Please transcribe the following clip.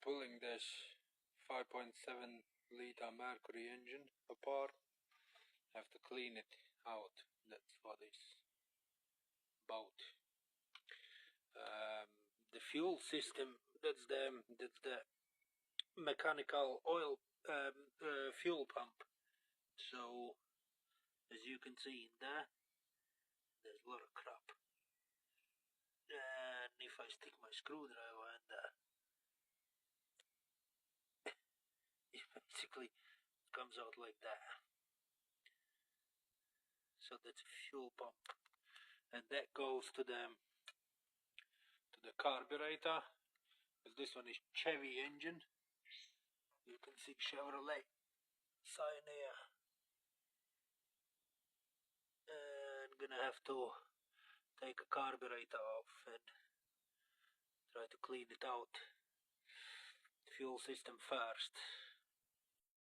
pulling this 5.7 liter Mercury engine apart. Have to clean it out. That's what it's about. The fuel system, that's the mechanical oil fuel pump. So as you can see in there, there's a lot of crap. And if I stick my screwdriver in there, it basically comes out like that. So that's a fuel pump, and that goes to the carburetor. Because this one is Chevy engine. You can see Chevrolet sign here. And gonna have to take a carburetor off and try to clean it out. Fuel system first.